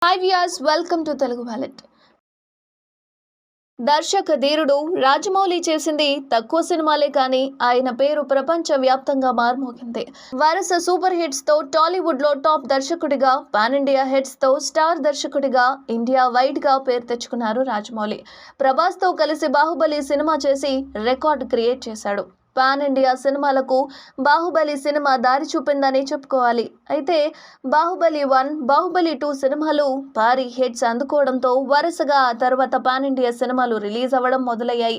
Hi viewers, welcome to Telugu Wallet. దర్శక ధీరుడు రాజమౌళి చేసింది తక్కువ సినిమాలే కానీ ఆయన పేరు ప్రపంచ వ్యాప్తంగా మార్మోగింది. వరుస సూపర్ హిట్స్ తో టాలీవుడ్ లో టాప్ దర్శకుడిగా, పాన్ ఇండియా హిట్స్ తో స్టార్ దర్శకుడిగా ఇండియా వైడ్ గా పేరు తెచ్చుకున్నారు రాజమౌళి. ప్రభాస్ తో కలిసి బాహుబలి సినిమా చేసి రికార్డ్ క్రియేట్ చేశాడు. పాన్ ఇండియా సినిమాలకు బాహుబలి సినిమా దారి చూపిందని చెప్పుకోవాలి. అయితే బాహుబలి 1, బాహుబలి 2 సినిమాలు భారీ హిట్స్ అందుకోవడంతో వరుసగా ఆ తర్వాత పాన్ ఇండియా సినిమాలు రిలీజ్ అవ్వడం మొదలయ్యాయి.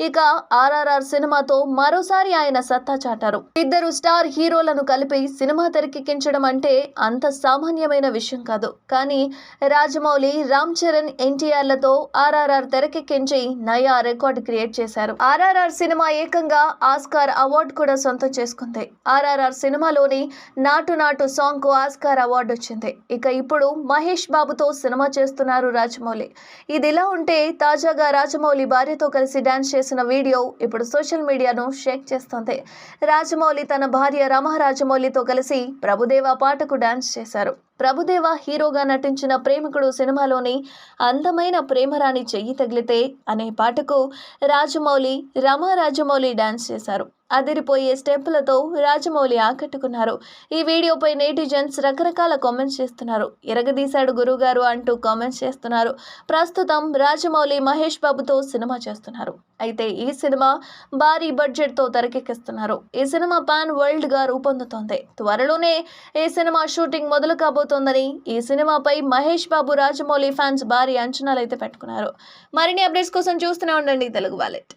ఇక ఆర్ఆర్ఆర్ సినిమాతో మరోసారి ఆయన సత్తా చాటారు. ఇద్దరు స్టార్ హీరోలను కలిపి సినిమా తెరకెక్కించడం అంటే అంత సామాన్యమైన విషయం కాదు. కానీ రాజమౌళి, రామ్ చరణ్, ఎన్టీఆర్లతో ఆర్ఆర్ఆర్ తెరకెక్కించి నయా రికార్డ్ క్రియేట్ చేశారు. ఆర్ఆర్ఆర్ సినిమా ఏకంగా ఆస్కార్ అవార్డు కూడా సొంతం చేసుకుంది. ఆర్ఆర్ఆర్ సినిమాలోని నాటు నాటు సాంగ్ కు ఆస్కార్ అవార్డు వచ్చింది. ఇక ఇప్పుడు మహేష్ బాబుతో సినిమా చేస్తున్నారు రాజమౌళి. ఇదిలా ఉంటే తాజాగా రాజమౌళి భార్యతో కలిసి డాన్స్ చేసిన వీడియో ఇప్పుడు సోషల్ మీడియాను షేక్ చేస్తోంది. రాజమౌళి తన భార్య రమ రాజమౌళితో కలిసి ప్రభుదేవా పాటకు డాన్స్ చేశారు. ప్రభుదేవా హీరోగా నటించిన ప్రేమికుడు సినిమాలోని అందమైన ప్రేమరాణి చెయ్యి తగిలితే అనే పాటకు రాజమౌళి, రమ రాజమౌళి డాన్స్ చేశారు. అదిరిపోయే స్టెప్పులతో రాజమౌళి ఆకట్టుకున్నారు. ఈ వీడియోపై నెటిజన్స్ రకరకాల కామెంట్స్ చేస్తున్నారు. ఎరగదీశాడు గురుగారు అంటూ కామెంట్స్ చేస్తున్నారు. ప్రస్తుతం రాజమౌళి మహేష్ బాబుతో సినిమా చేస్తున్నారు. అయితే ఈ సినిమా భారీ బడ్జెట్ తో తెరకెక్కిస్తున్నారు. ఈ సినిమా పాన్ వరల్డ్ గా రూపొందుతోంది. త్వరలోనే ఈ సినిమా షూటింగ్ మొదలు కాబోతోందని, ఈ సినిమాపై మహేష్ బాబు, రాజమౌళి ఫ్యాన్స్ భారీ అంచనాలు అయితే పెట్టుకున్నారు. మరిన్ని అప్డేట్స్ కోసం చూస్తూనే ఉండండి తెలుగు వాలెట్.